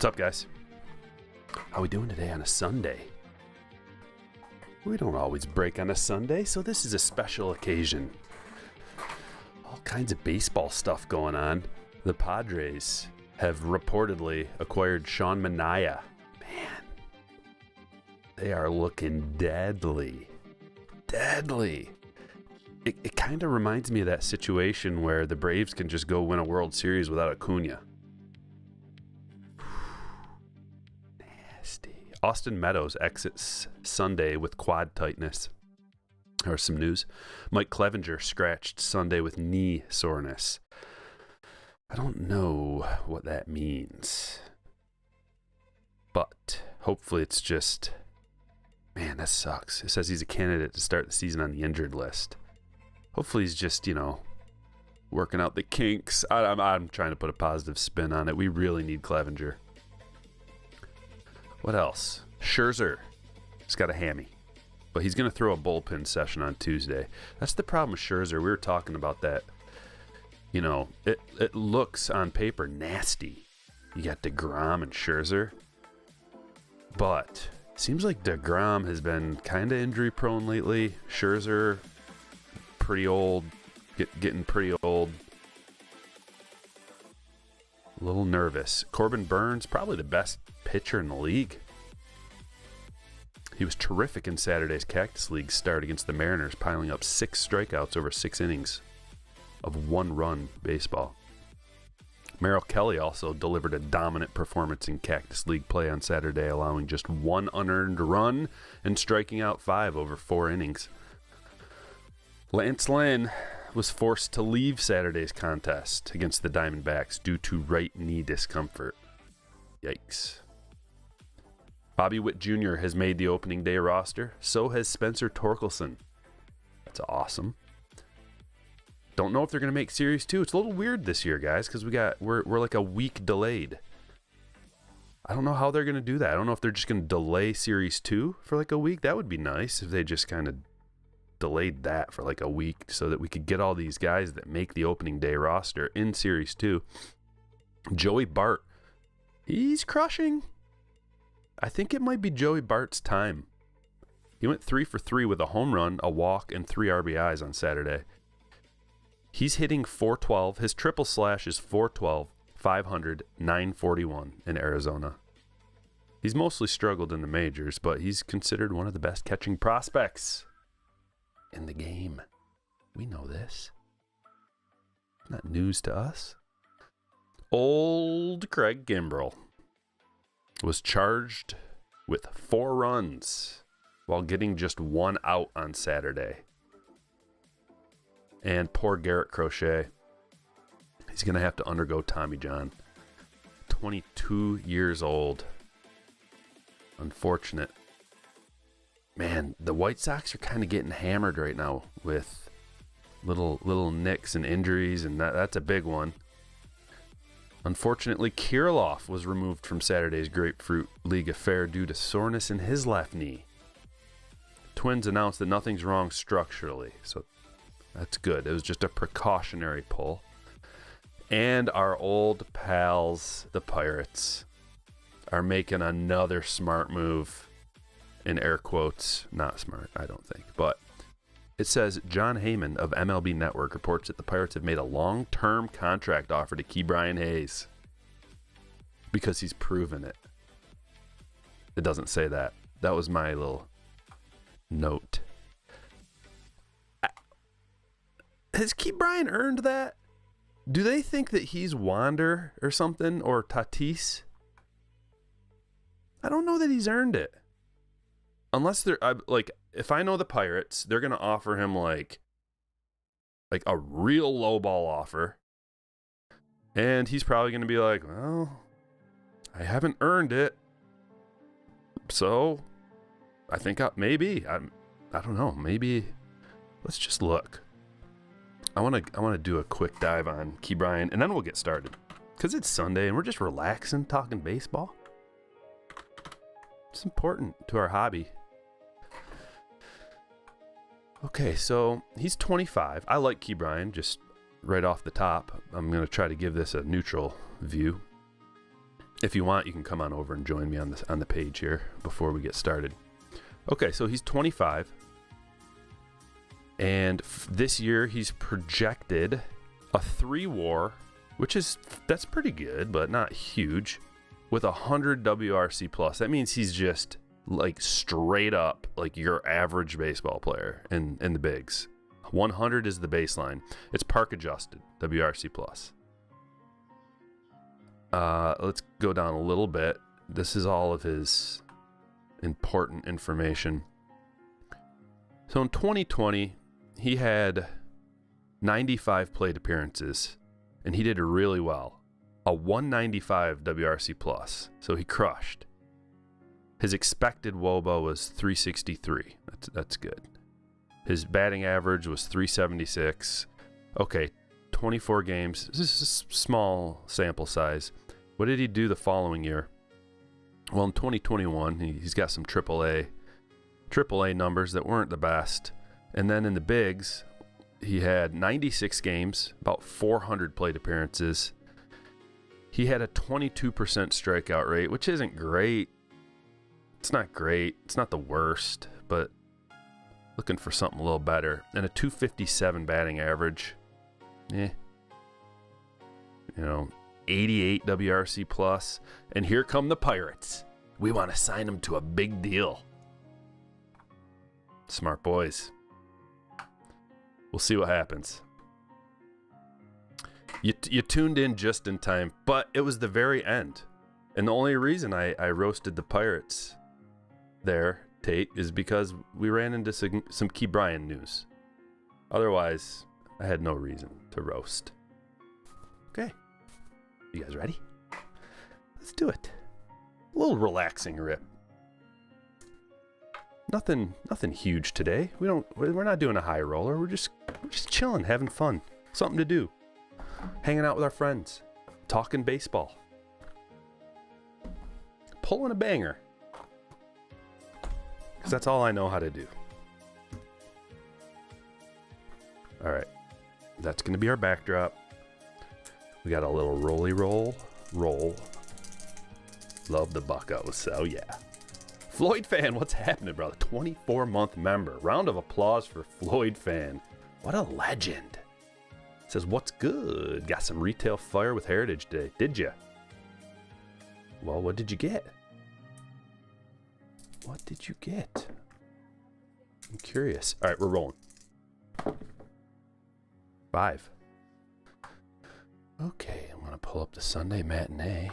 What's up, guys? How we doing today on a Sunday? We don't always break on a Sunday, so this is a special occasion. All kinds of baseball stuff going on. The Padres have reportedly acquired Sean Manaea. Man, they are looking deadly. Deadly. It kind of reminds me of that situation where the Braves can just go win a World Series without Acuna. Nasty. Austin Meadows exits Sunday with quad tightness. Or some news. Mike Clevenger scratched Sunday with knee soreness. I don't know what that means. But hopefully it's just... Man, that sucks. It says he's a candidate to start the season on the injured list. Hopefully he's just, working out the kinks. I'm trying to put a positive spin on it. We really need Clevenger. What else? Scherzer. He's got a hammy. But he's going to throw a bullpen session on Tuesday. That's the problem with Scherzer. We were talking about that. It looks on paper nasty. You got DeGrom and Scherzer. But seems like DeGrom has been kind of injury prone lately. Scherzer, pretty old. Getting pretty old. A little nervous. Corbin Burns, probably the best pitcher in the league. He was terrific in Saturday's Cactus League start against the Mariners, piling up 6 strikeouts over 6 innings of 1-run baseball. Merrill Kelly also delivered a dominant performance in Cactus League play on Saturday, allowing just 1 unearned run and striking out 5 over 4 innings. Lance Lynn, was forced to leave Saturday's contest against the Diamondbacks due to right knee discomfort. Yikes. Bobby Witt Jr. has made the opening day roster. So has Spencer Torkelson. That's awesome. Don't know if they're going to make Series 2. It's a little weird this year, guys, because we're like a week delayed. I don't know how they're going to do that. I don't know if they're just going to delay Series 2 for like a week. That would be nice if they just kind of delayed that for like a week so that we could get all these guys that make the opening day roster in Series 2. Joey Bart, he's crushing. I think it might be Joey Bart's time. He went 3 for 3 with a home run, a walk, and 3 RBIs on Saturday. He's hitting .412. His triple slash is .412, 500, 941 in Arizona. He's mostly struggled in the majors, but he's considered one of the best catching prospects in the game. We know this. Not news to us. Old Craig Kimbrell was charged with 4 runs while getting just 1 out on Saturday. And poor Garrett Crochet, he's going to have to undergo Tommy John. 22 years old. Unfortunate. Man, the White Sox are kind of getting hammered right now with little nicks and injuries, and that's a big one. Unfortunately, Kirilloff was removed from Saturday's Grapefruit League affair due to soreness in his left knee. Twins announced that nothing's wrong structurally, so that's good. It was just a precautionary pull. And our old pals, the Pirates, are making another smart move, in air quotes. Not smart, I don't think, but it says John Heyman of MLB Network reports that the Pirates have made a long-term contract offer to Ke'Bryan Hayes because he's proven it. It doesn't say that. That was my little note. Has Ke'Bryan earned that? Do they think that he's Wander or something, or Tatis? I don't know that he's earned it. Unless they're like, if I know the Pirates, they're gonna offer him like a real lowball offer, and he's probably gonna be like, well, I haven't earned it, so I think I don't know, maybe let's just look. I want to do a quick dive on Ke'Bryan, and then we'll get started because it's Sunday and we're just relaxing, talking baseball. It's important to our hobby. Okay, so he's 25. I like Ke'Bryan, just right off the top. I'm going to try to give this a neutral view. If you want, you can come on over and join me on the page here before we get started. Okay, so he's 25. And this year he's projected a 3 WAR, that's pretty good, but not huge, with 100 WRC plus. That means he's just like straight up like your average baseball player in the bigs. 100 is the baseline. It's park adjusted WRC plus. Let's go down a little bit. This is all of his important information. So in 2020, he had 95 plate appearances, and he did really well. A 195 WRC plus, so he crushed. His expected WOBA was 363. That's good. His batting average was 376. Okay, 24 games. This is a small sample size. What did he do the following year? Well, in 2021, he's got some AAA numbers that weren't the best. And then in the bigs, he had 96 games, about 400 plate appearances. He had a 22% strikeout rate, which isn't great. It's not great. It's not the worst, but looking for something a little better. And a 257 batting average. 88 WRC plus. And here come the Pirates. We want to sign him to a big deal. Smart boys. We'll see what happens. You tuned in just in time, but it was the very end. And the only reason I roasted the Pirates there, Tate, is because we ran into some Ke'Bryan news. Otherwise, I had no reason to roast. Okay. You guys ready? Let's do it. A little relaxing rip. Nothing huge today. We're not doing a high roller. We're just chilling, having fun. Something to do. Hanging out with our friends. Talking baseball. Pulling a banger. Because that's all I know how to do. All right. That's going to be our backdrop. We got a little roll. Love the buckos, so yeah. Floyd Fan, what's happening, brother? 24-month member. Round of applause for Floyd Fan. What a legend. Says, what's good? Got some retail fire with Heritage today. Did ya? Well, what did you get? What did you get? I'm curious. All right, we're rolling. 5. Okay, I'm going to pull up the Sunday Matinee.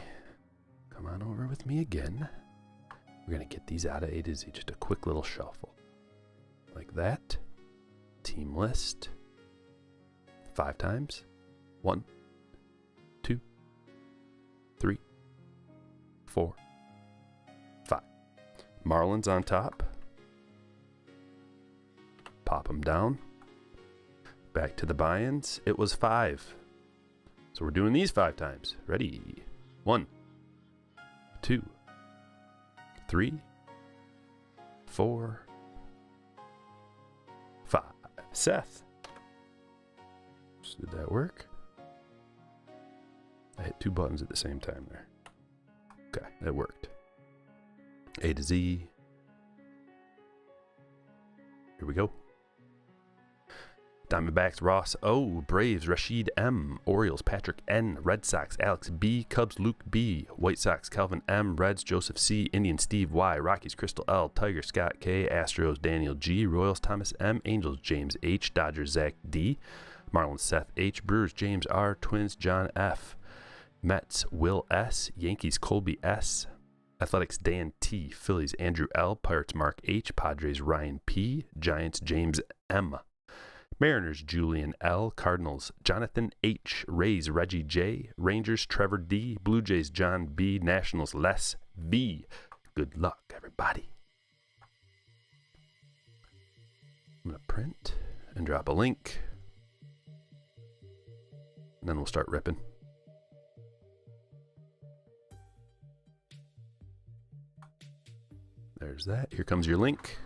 Come on over with me again. We're going to get these out of A to Z. Just a quick little shuffle. Like that. Team list. 5 times. 1, 2, 3, 4, 5. Marlins on top. Pop them down. Back to the buy-ins. It was 5. So we're doing these 5 times. Ready? 1, 2, 3, 4, 5. Seth. Did that work? I hit 2 buttons at the same time there. Okay, that worked. A to Z. Here we go. Diamondbacks, Ross O, Braves, Rashid M, Orioles, Patrick N, Red Sox, Alex B, Cubs, Luke B, White Sox, Calvin M, Reds, Joseph C, Indian Steve Y, Rockies, Crystal L, Tiger, Scott K, Astros, Daniel G, Royals, Thomas M, Angels, James H, Dodgers, Zach D, Marlins, Seth H, Brewers, James R, Twins, John F, Mets, Will S, Yankees, Colby S, Athletics, Dan T, Phillies, Andrew L, Pirates, Mark H, Padres, Ryan P, Giants, James M, Mariners, Julian L, Cardinals, Jonathan H, Rays, Reggie J, Rangers, Trevor D, Blue Jays, John B, Nationals, Les V. Good luck, everybody. I'm going to print and drop a link. And then we'll start ripping. There's that. Here comes your link.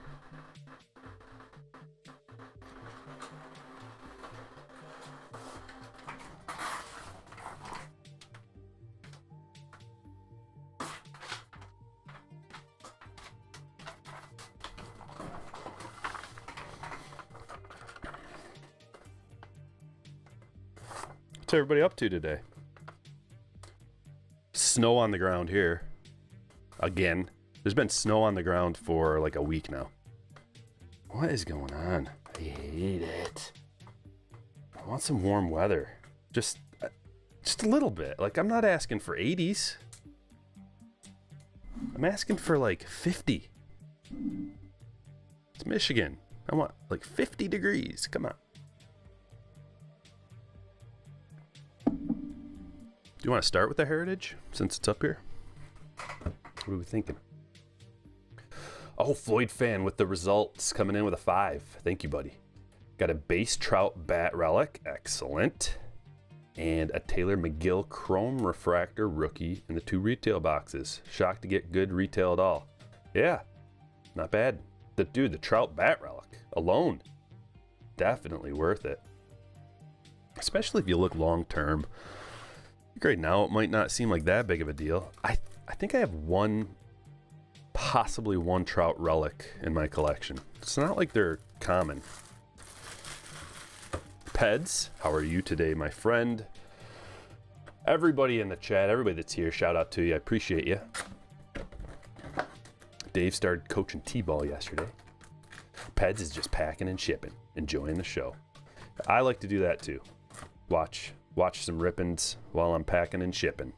What's everybody up to today? Snow on the ground here. Again. There's been snow on the ground for like a week now. What is going on? I hate it. I want some warm weather. Just a little bit. Like, I'm not asking for 80s. I'm asking for like 50. It's Michigan. I want like 50 degrees. Come on. Do you want to start with the Heritage since it's up here? What are we thinking? Oh, Floyd Fan with the results coming in with a 5. Thank you, buddy. Got a base Trout bat relic. Excellent. And a Taylor McGill chrome refractor rookie in the 2 retail boxes. Shocked to get good retail at all. Yeah, not bad. The Trout bat relic alone, definitely worth it. Especially if you look long term. Right now, it might not seem like that big of a deal. I think I have possibly one Trout relic in my collection. It's not like they're common. Peds, how are you today, my friend? Everybody in the chat, everybody that's here, shout out to you. I appreciate you. Dave started coaching T-ball yesterday. Peds is just packing and shipping, enjoying the show. I like to do that too. Watch some rippings while I'm packing and shipping.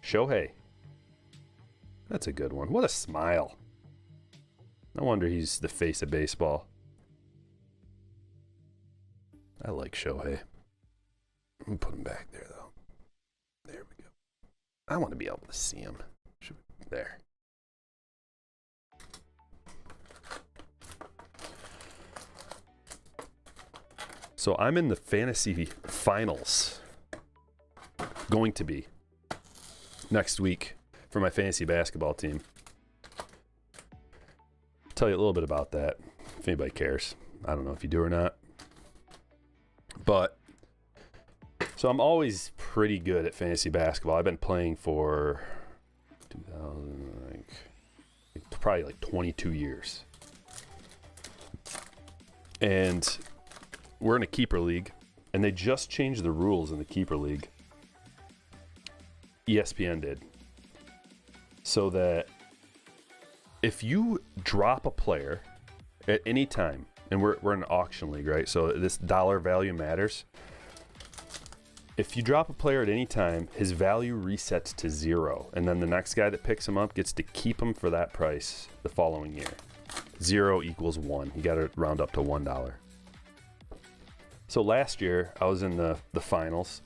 Shohei. That's a good one. What a smile. No wonder he's the face of baseball. I like Shohei. I'm going to put him back there, though. There we go. I want to be able to see him. There. So I'm in the fantasy finals. Going to be next week for my fantasy basketball team. I'll tell you a little bit about that if anybody cares. I don't know if you do or not. But so I'm always pretty good at fantasy basketball. I've been playing for 2000, probably like 22 years. And we're in a keeper league, and they just changed the rules in the keeper league. ESPN did. So that if you drop a player at any time, and we're in an auction league, right? So this dollar value matters. If you drop a player at any time, his value resets to 0, and then the next guy that picks him up gets to keep him for that price the following year. 0 equals 1. You got to round up to $1. So last year, I was in the finals,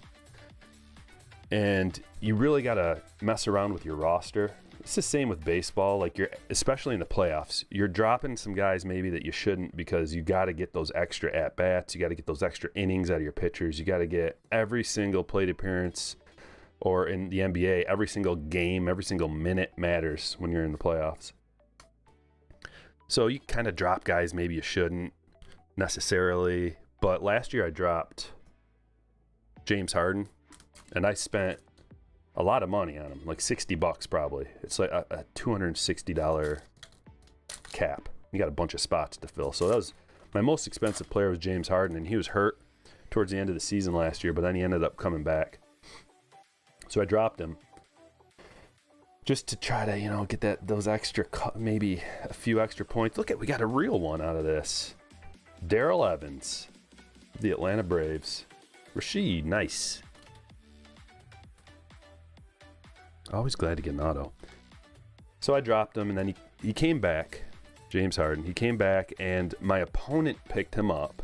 and you really got to mess around with your roster. It's the same with baseball. Like especially in the playoffs, you're dropping some guys maybe that you shouldn't because you got to get those extra at bats. You got to get those extra innings out of your pitchers. You got to get every single plate appearance, or in the NBA, every single game, every single minute matters when you're in the playoffs. So you kind of drop guys maybe you shouldn't necessarily. But last year I dropped James Harden, and I spent a lot of money on him, like $60 probably. It's like a $260 cap. You got a bunch of spots to fill. So that was my most expensive player was James Harden, and he was hurt towards the end of the season last year, but then he ended up coming back. So I dropped him just to try to, get those extra, maybe a few extra points. Look we got a real one out of this. Darrell Evans, the Atlanta Braves. Rashid, nice. Always glad to get an auto. So I dropped him, and then he came back, James Harden. He came back, and my opponent picked him up.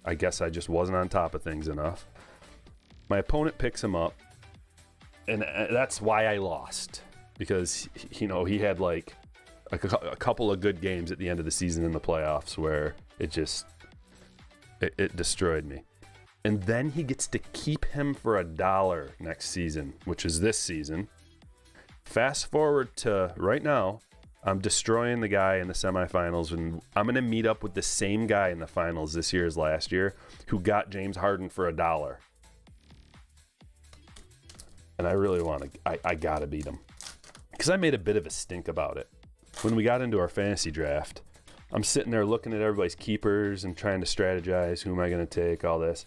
I guess I just wasn't on top of things enough. My opponent picks him up, and that's why I lost. Because, he had like a couple of good games at the end of the season in the playoffs where it destroyed me. And then he gets to keep him for $1 next season, which is this season. Fast forward to right now, I'm destroying the guy in the semifinals, and I'm going to meet up with the same guy in the finals this year as last year who got James Harden for $1. And I really want to, I got to beat him. Because I made a bit of a stink about it. When we got into our fantasy draft, I'm sitting there looking at everybody's keepers and trying to strategize, who am I going to take, all this.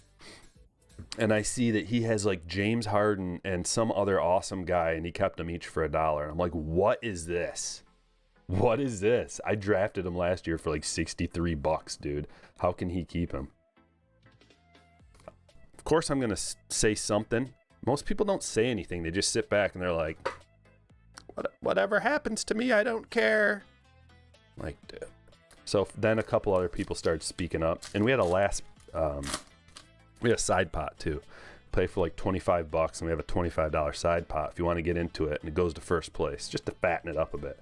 And I see that he has like James Harden and some other awesome guy, and he kept them each for $1. And I'm like, what is this? What is this? I drafted him last year for like $63, dude. How can he keep him? Of course, I'm going to say something. Most people don't say anything. They just sit back and they're like, whatever happens to me, I don't care. Like, dude. So then a couple other people started speaking up, and we had we had a side pot too. Play for like $25, and we have a $25 side pot if you want to get into it, and it goes to first place just to fatten it up a bit.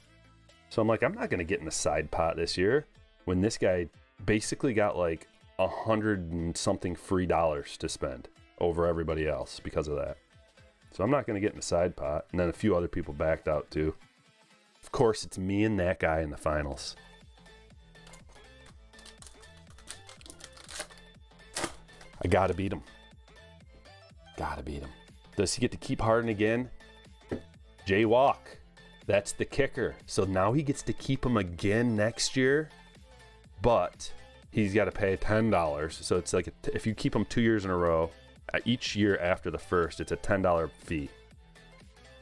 So I'm like, I'm not going to get in the side pot this year when this guy basically got like $100 and something free dollars to spend over everybody else because of that. So I'm not going to get in the side pot. And then a few other people backed out too. Of course, it's me and that guy in the finals. I got to beat him. Got to beat him. Does he get to keep Harden again? Jaywalk. That's the kicker. So now he gets to keep him again next year, but he's got to pay $10. So it's like if you keep him 2 years in a row, each year after the first, it's a $10 fee.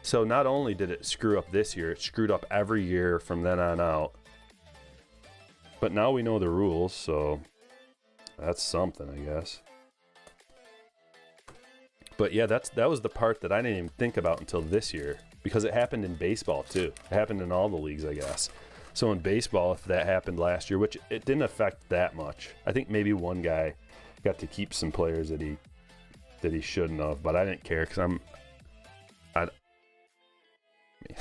So not only did it screw up this year, it screwed up every year from then on out. But now we know the rules, so that's something, I guess. But yeah, that was the part that I didn't even think about until this year, because it happened in baseball too. It happened in all the leagues, I guess. So in baseball, if that happened last year, which it didn't affect that much, I think maybe one guy got to keep some players that he shouldn't have, but I didn't care because I mean, I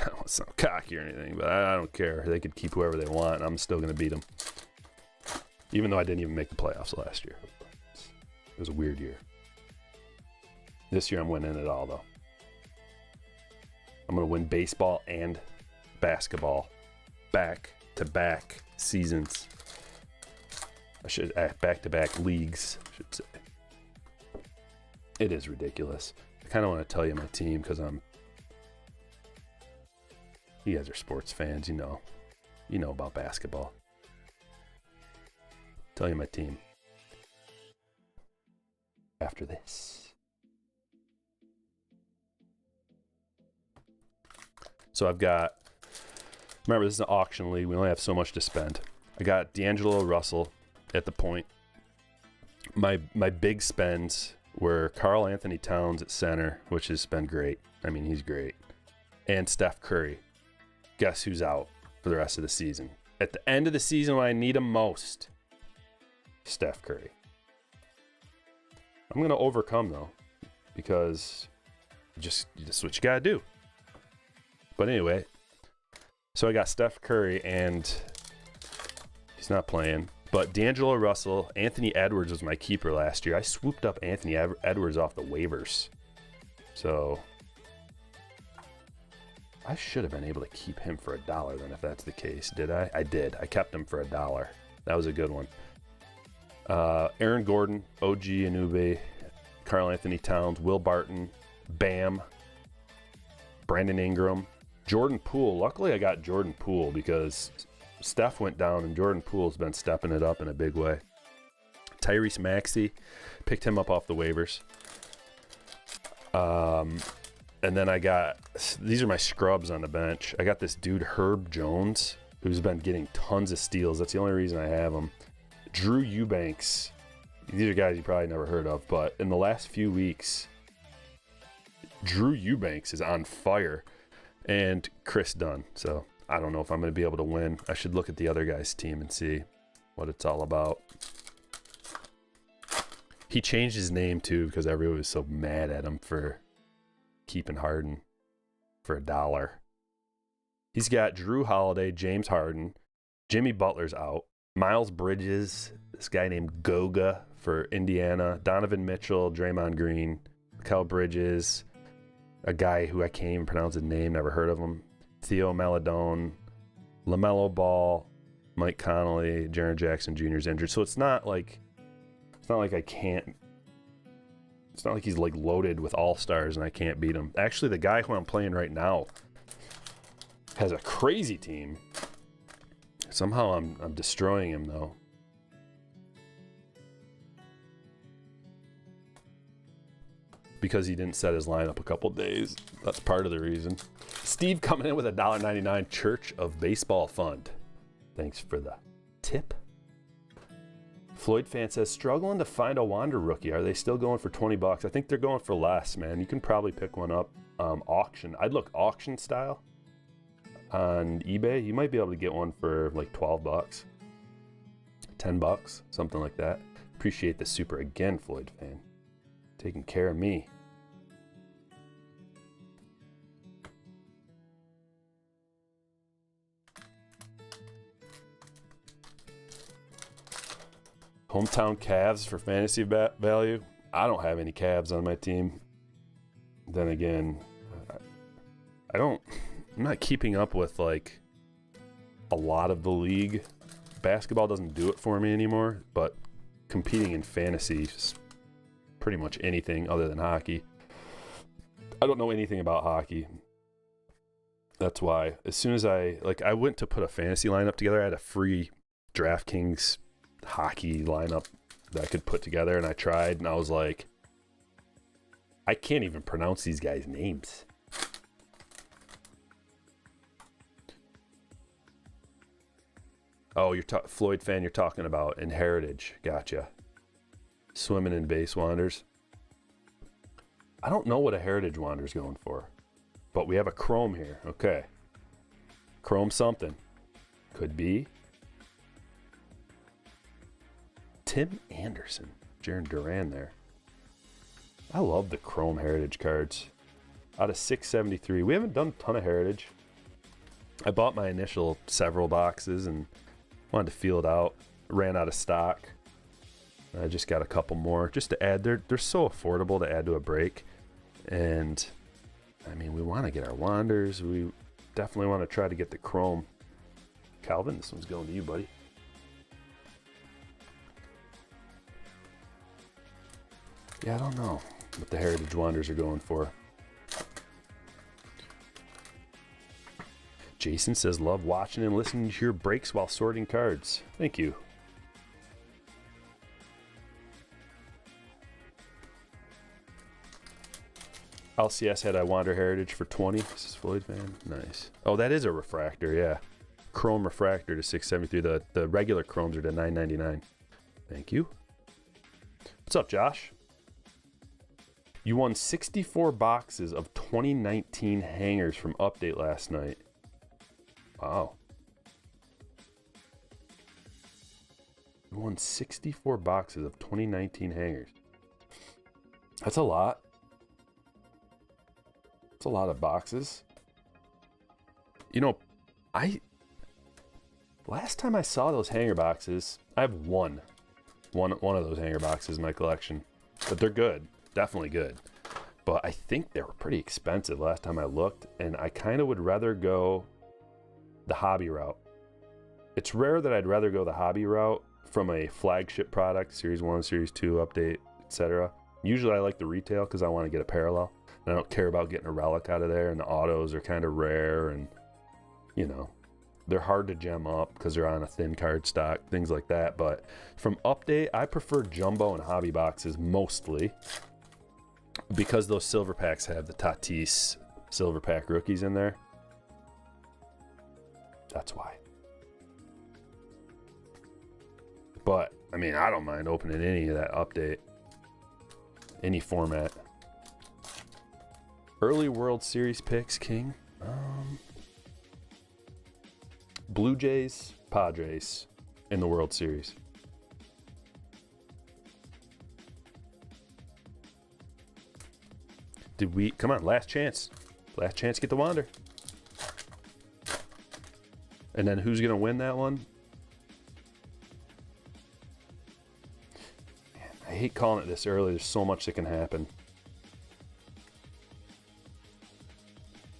don't want to sound cocky or anything, but I don't care. They could keep whoever they want. I'm still going to beat them, even though I didn't even make the playoffs last year. It was a weird year. This year I'm winning it all, though. I'm going to win baseball and basketball back-to-back seasons. I should back-to-back leagues, I should say. It is ridiculous. I kind of want to tell you my team because you guys are sports fans, you know about basketball. Tell you my team after this. So I've got, remember this is an auction league. We only have so much to spend. I got D'Angelo Russell at the point. My big spends were Karl Anthony Towns at center, which has been great. I mean, he's great. And Steph Curry. Guess who's out for the rest of the season? At the end of the season when I need him most, Steph Curry. I'm going to overcome, though, because just what you got to do. But anyway, so I got Steph Curry, and he's not playing. But D'Angelo Russell, Anthony Edwards was my keeper last year. I swooped up Anthony Edwards off the waivers. So I should have been able to keep him for $1 then if that's the case. Did I? I did. I kept him for $1. That was a good one. Aaron Gordon, OG Anunoby, Karl Anthony Towns, Will Barton, Bam, Brandon Ingram, Jordan Poole. Luckily I got Jordan Poole because Steph went down and Jordan Poole's been stepping it up in a big way. Tyrese Maxey, picked him up off the waivers. And then I got, these are my scrubs on the bench. I got this dude Herb Jones, who's been getting tons of steals. That's the only reason I have him. Drew Eubanks. These are guys you probably never heard of, but in the last few weeks, Drew Eubanks is on fire. And Chris Dunn. So I don't know if I'm going to be able to win. I should look at the other guy's team and see what it's all about. He changed his name too because everyone was so mad at him for keeping Harden for $1. He's got Drew Holiday, James Harden, Jimmy Butler's out, Miles Bridges, this guy named Goga for Indiana, Donovan Mitchell, Draymond Green, Mikal Bridges, a guy who I can't even pronounce his name, never heard of him, Theo Maladone, LaMelo Ball, Mike Conley, Jaren Jackson Jr. is injured. So it's not like I can't. It's not like he's like loaded with all-stars and I can't beat him. Actually, the guy who I'm playing right now has a crazy team. Somehow I'm destroying him though. Because he didn't set his lineup a couple days. That's part of the reason. Steve coming in with a $1.99 Church of Baseball Fund. Thanks for the tip. Floyd fan says, struggling to find a Wander rookie. Are they still going for $20? I think they're going for less, man. You can probably pick one up auction. I'd look auction style on eBay. You might be able to get one for like $12, $10, something like that. Appreciate the super again, Floyd fan. Taking care of me. Hometown Cavs for fantasy value. I don't have any Cavs on my team. Then again, I'm not keeping up with like a lot of the league. Basketball doesn't do it for me anymore, but competing in fantasy is pretty much anything other than hockey. I don't know anything about hockey. That's why as soon as I went to put a fantasy lineup together, I had a free DraftKings hockey lineup that I could put together, and I tried, and I was like, I can't even pronounce these guys' names. Oh, you're Floyd fan, you're talking about in Heritage. Gotcha. Swimming in base wanders. I don't know what a Heritage wander's going for, but we have a Chrome here. Okay. Chrome something. Could be Tim Anderson. Jaron Duran there. I love the Chrome Heritage cards. Out of 673. We haven't done a ton of Heritage. I bought my initial several boxes and wanted to feel it out. Ran out of stock. I just got a couple more just to add. They're so affordable to add to a break. And, I mean, we want to get our Wanders. We definitely want to try to get the Chrome. Calvin, this one's going to you, buddy. Yeah, I don't know what the Heritage Wanders are going for. Jason says, love watching and listening to your breaks while sorting cards. Thank you. LCS had I Wander Heritage for 20. This is Floyd's, man. Nice. Oh, that is a refractor, yeah. Chrome refractor to 673. The regular Chromes are to 999. Thank you. What's up, Josh? You won 64 boxes of 2019 hangers from Update last night. Wow. You won 64 boxes of 2019 hangers. That's a lot. That's a lot of boxes. You know, last time I saw those hanger boxes, I have one of those hanger boxes in my collection. But they're good. Definitely good. But I think they were pretty expensive last time I looked, and I kind of would rather go the hobby route. It's rare that I'd rather go the hobby route from a flagship product, Series 1, Series 2, Update, etc. Usually I like the retail because I want to get a parallel. And I don't care about getting a relic out of there, and the autos are kind of rare, and, you know, they're hard to gem up because they're on a thin card stock, things like that. But from Update, I prefer jumbo and hobby boxes mostly because those silver packs have the Tatis silver pack rookies in there. That's why. But, I mean, I don't mind opening any of that Update. Any format. Early World Series picks, King. Blue Jays, Padres in the World Series. Did we... Come on, last chance. Last chance to get the Wander. And then who's going to win that one? Man, I hate calling it this early. There's so much that can happen.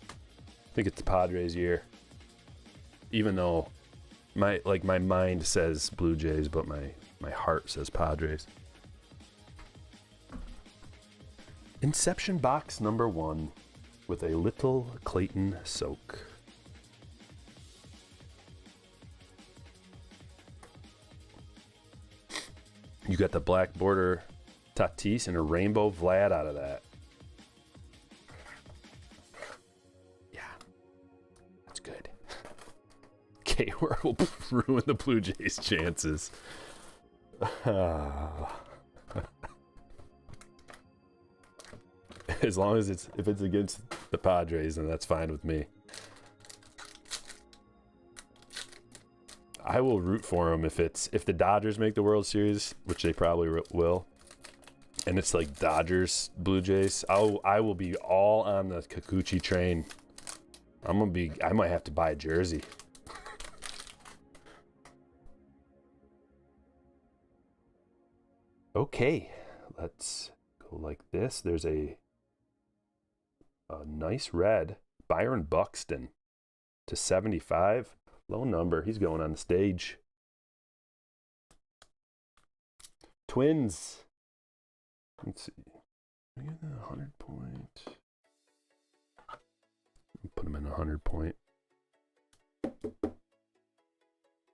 I think it's the Padres' year. Even though my mind says Blue Jays, but my heart says Padres. Inception box number 1 with a little Clayton soak. You got the black border Tatis and a rainbow Vlad out of that. Yeah, that's good. K-Word will ruin the Blue Jays' chances. As long as if it's against the Padres, then that's fine with me. I will root for them if the Dodgers make the World Series, which they probably will, and it's like Dodgers Blue Jays. I will be all on the Kikuchi train. I might have to buy a jersey. Okay, let's go like this. There's a nice red Byron Buxton to 75. Low number. He's going on the stage. Twins. Let's see. We get a 100 point. Put him in 100 point.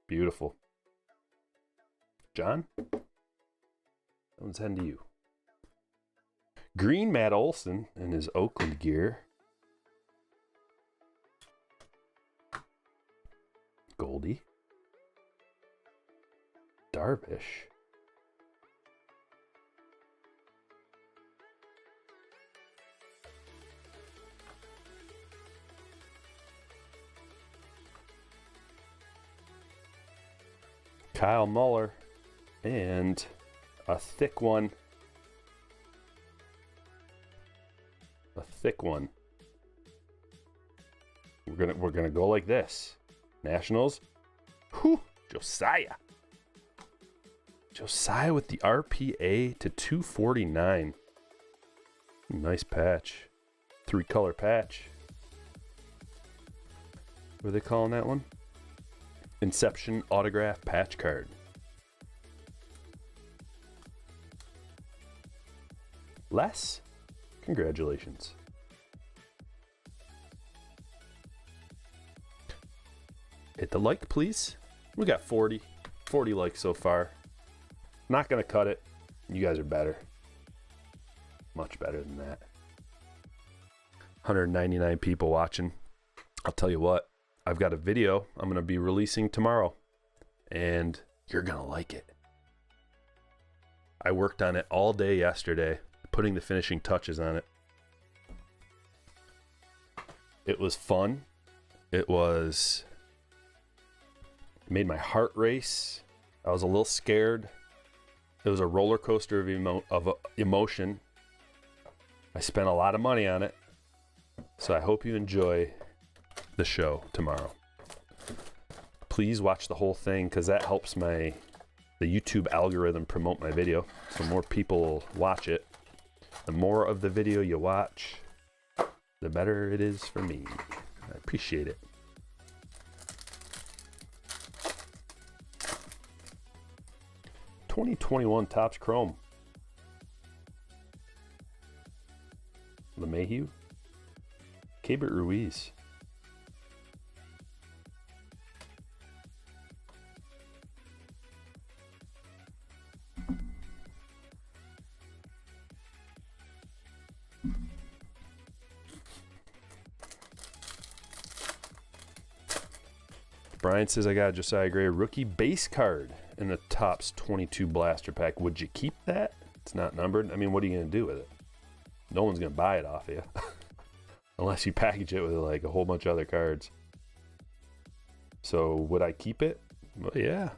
Beautiful. John? That one's heading to you. Green Matt Olson in his Oakland gear. Goldie. Darvish. Kyle Muller. And A thick one. A thick one. We're gonna go like this. Nationals. Whew, Josiah. Josiah with the RPA to 249. Nice patch. 3-color patch. What are they calling that one? Inception autograph patch card. Les, congratulations. Hit the like, please. We got 40 likes so far. Not gonna cut it. You guys are better. Much better than that. 199 people watching. I'll tell you what, I've got a video I'm gonna be releasing tomorrow, and you're gonna like it. I worked on it all day yesterday, putting the finishing touches on it. It was fun. It made my heart race. I was a little scared. It was a roller coaster of emotion. I spent a lot of money on it. So I hope you enjoy the show tomorrow. Please watch the whole thing, because that helps the YouTube algorithm promote my video. So more people will watch it. The more of the video you watch, the better it is for me. I appreciate it. '21 Topps Chrome. LeMahieu. Keibert Ruiz. Brian says I got a Josiah Gray rookie base card in the Topps 22 blaster pack. Would you keep that? It's not numbered. I mean, what are you going to do with it? No one's going to buy it off you. Unless you package it with like a whole bunch of other cards. So would I keep it? Well, yeah.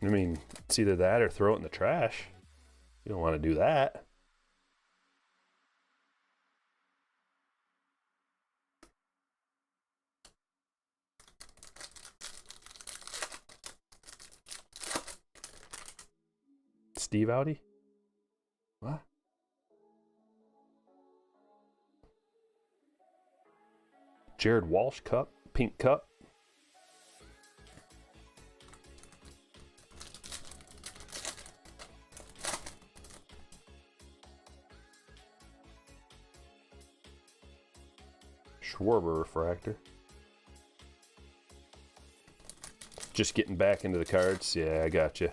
I mean, it's either that or throw it in the trash. You don't want to do that. Steve Audi? What? Jared Walsh cup, pink cup. Schwarber refractor. Just getting back into the cards. Yeah, I got you.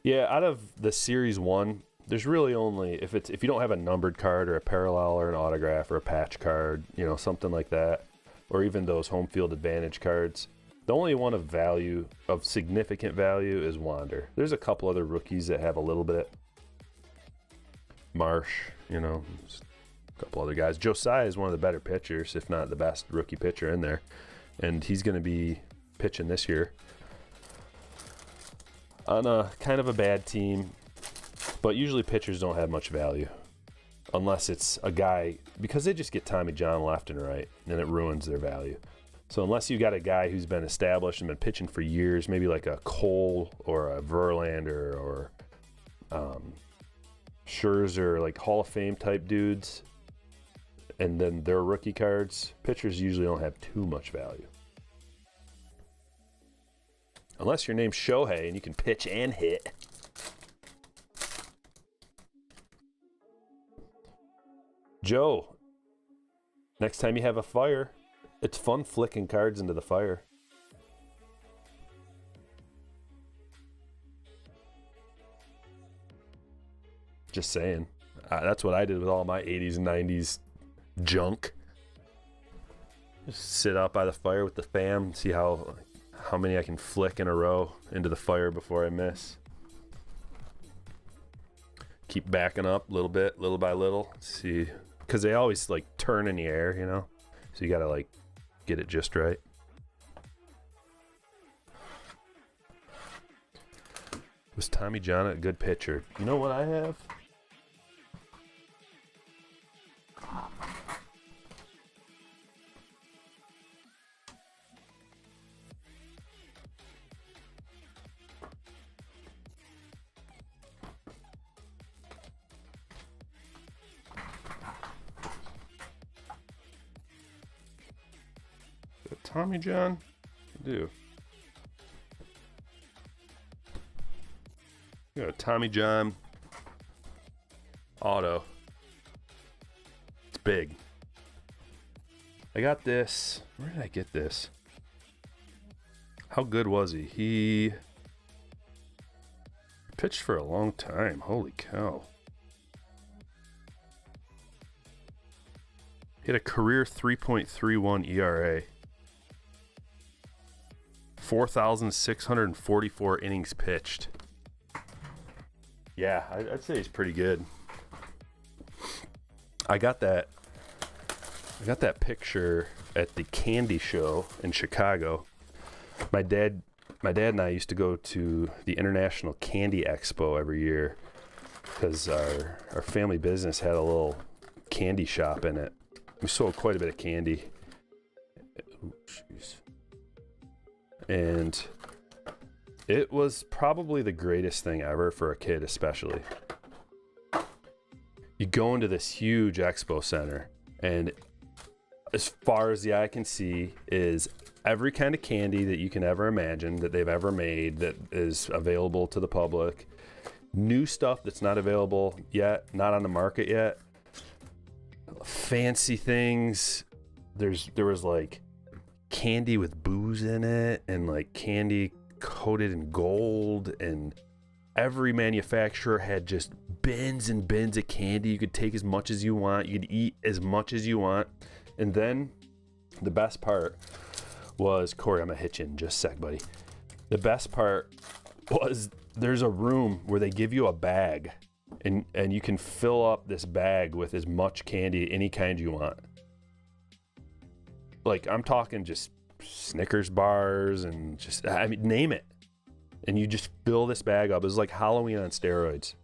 Yeah, out of the Series 1, there's really only, if you don't have a numbered card or a parallel or an autograph or a patch card, something like that, or even those home field advantage cards, the only one of value, of significant value, is Wander. There's a couple other rookies that have a little bit. Marsh, a couple other guys. Josiah is one of the better pitchers, if not the best rookie pitcher in there, and he's going to be pitching this year on a kind of a bad team, but usually pitchers don't have much value unless it's a guy, because they just get Tommy John left and right, and it ruins their value. So unless you got a guy who's been established and been pitching for years, maybe like a Cole or a Verlander or Scherzer, like Hall of Fame type dudes, and then their rookie cards, pitchers usually don't have too much value. Unless your name's Shohei and you can pitch and hit. Joe, next time you have a fire, it's fun flicking cards into the fire. Just saying. That's what I did with all my 80s and 90s junk. Just sit out by the fire with the fam, see how many I can flick in a row into the fire before I miss. Keep backing up a little bit, little by little. See, because they always like turn in the air, so you gotta like get it just right. Was Tommy John a good pitcher? You know what I have? Tommy John? I do. Got a Tommy John auto. It's big. I got this. Where did I get this? How good was he? He pitched for a long time. Holy cow. He had a career 3.31 ERA. 4,644 innings pitched. Yeah, I'd say he's pretty good. I got that picture at the candy show in Chicago. My dad and I used to go to the International Candy Expo every year because our family business had a little candy shop in it. We sold quite a bit of candy. Oh, jeez. And it was probably the greatest thing ever for a kid, especially. You go into this huge expo center, and as far as the eye can see is every kind of candy that you can ever imagine that they've ever made that is available to the public. New stuff that's not available yet, not on the market yet. Fancy things. There was like candy with booze in it, and like candy coated in gold, and every manufacturer had just bins and bins of candy. You could take as much as you want, you could eat as much as you want. And then the best part was, Corey, I'm gonna hit you in just a sec, buddy. The best part was there's a room where they give you a bag, and you can fill up this bag with as much candy, any kind you want. Like, I'm talking just Snickers bars and just, I mean, name it. And you just fill this bag up. It was like Halloween on steroids.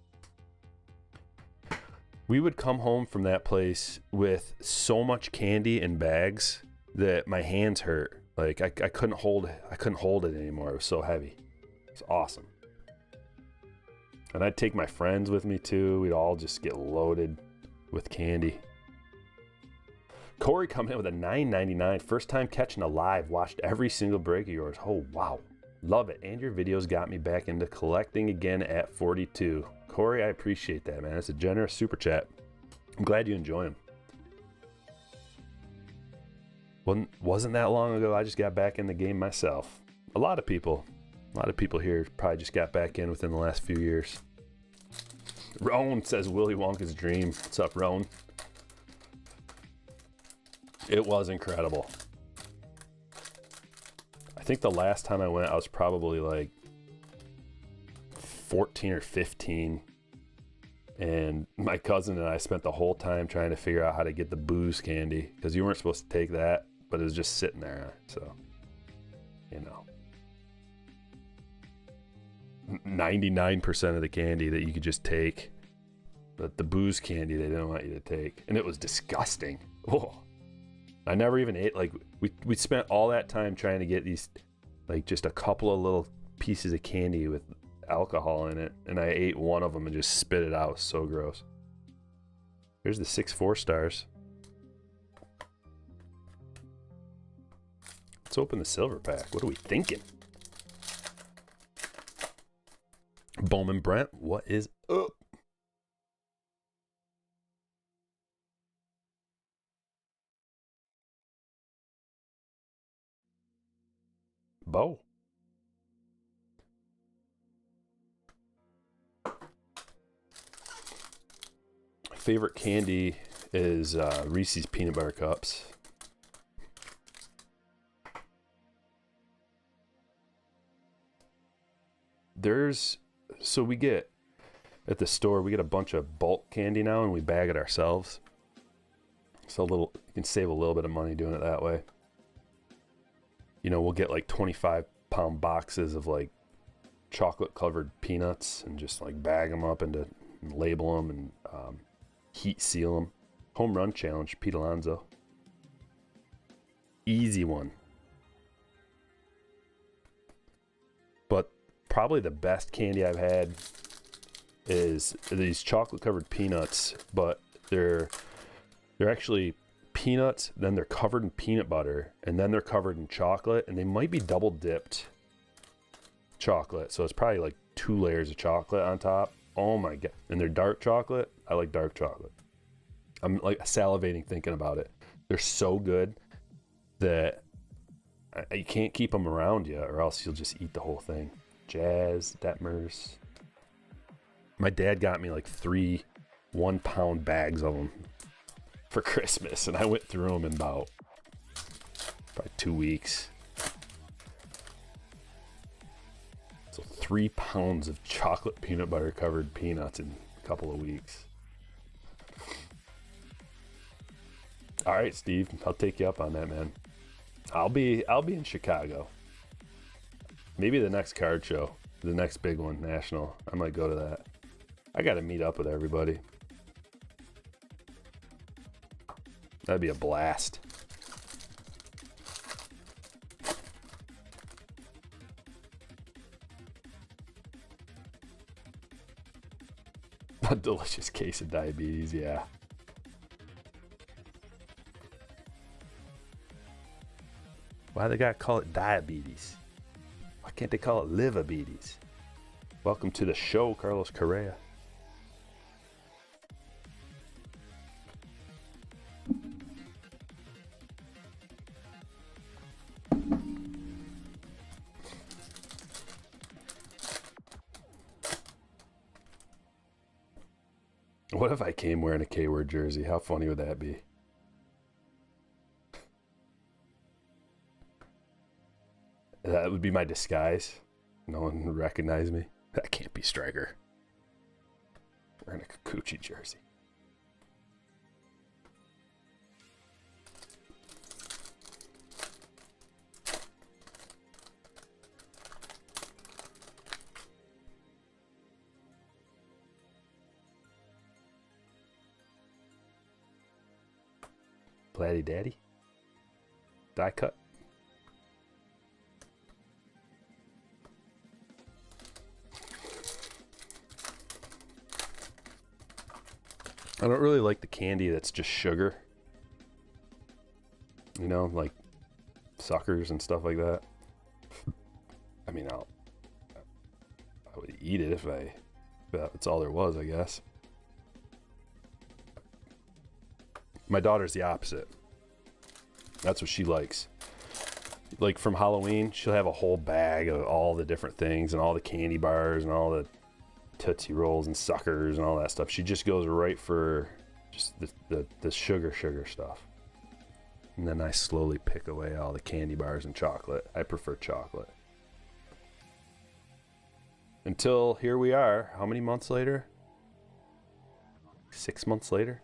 We would come home from that place with so much candy in bags that my hands hurt. Like, I couldn't hold it anymore. It was so heavy. It's awesome. And I'd take my friends with me too. We'd all just get loaded with candy. Corey coming in with a $9.99. First time catching a live. Watched every single break of yours. Oh, wow. Love it. And your videos got me back into collecting again at 42. Corey, I appreciate that, man. It's a generous super chat. I'm glad you enjoy them. Wasn't that long ago I just got back in the game myself. A lot of people here probably just got back in within the last few years. Roan says Willy Wonka's dream. What's up, Roan? It was incredible. I think the last time I went, I was probably like 14 or 15. And my cousin and I spent the whole time trying to figure out how to get the booze candy, because you weren't supposed to take that, but it was just sitting there. So, you know, 99% of the candy that you could just take, but the booze candy they didn't want you to take. And it was disgusting. Oh. I never even ate, like, we spent all that time trying to get these, like, just a couple of little pieces of candy with alcohol in it, and I ate one of them and just spit it out. It was so gross. Here's the 6 4-stars. Let's open the silver pack. What are we thinking? Bowman Brent, what is up? Bo. Favorite candy is Reese's Peanut Butter Cups. So we get, at the store, we get a bunch of bulk candy now, and we bag it ourselves. So you can save a little bit of money doing it that way. You know, we'll get like 25-pound boxes of like chocolate covered peanuts and just like bag them up and label them and heat seal them. Home run challenge, Pete Alonso. Easy one. But probably the best candy I've had is these chocolate covered peanuts, but they're actually peanuts, then they're covered in peanut butter, and then they're covered in chocolate, and they might be double dipped chocolate, so it's probably like 2 layers of chocolate on top. Oh my god. And they're dark chocolate. I like dark chocolate. I'm like salivating thinking about it. They're so good that you can't keep them around you, or else you'll just eat the whole thing. Jazz, Detmers. My dad got me like 3 1-pound bags of them for Christmas, and I went through them in about probably 2 weeks. So 3 pounds of chocolate peanut butter covered peanuts in a couple of weeks. All right, Steve, I'll take you up on that, man. I'll be in Chicago. Maybe the next card show, the next big one, national. I might go to that. I got to meet up with everybody. That'd be a blast. A delicious case of diabetes, yeah. Why they gotta call it diabetes? Why can't they call it livabetes? Welcome to the show, Carlos Correa. What if I came wearing a K-Word jersey? How funny would that be? That would be my disguise. No one would recognize me. That can't be Striker. Wearing a Kikuchi jersey. Platty Daddy. Die cut. I don't really like the candy that's just sugar. You know, like suckers and stuff like that. I mean, I would eat it if that's all there was, I guess. My daughter's the opposite. That's what she likes. Like from Halloween, she'll have a whole bag of all the different things and all the candy bars and all the Tootsie Rolls and suckers and all that stuff. She just goes right for just the sugar stuff. And then I slowly pick away all the candy bars and chocolate. I prefer chocolate. Until here we are. How many months later? 6 months later?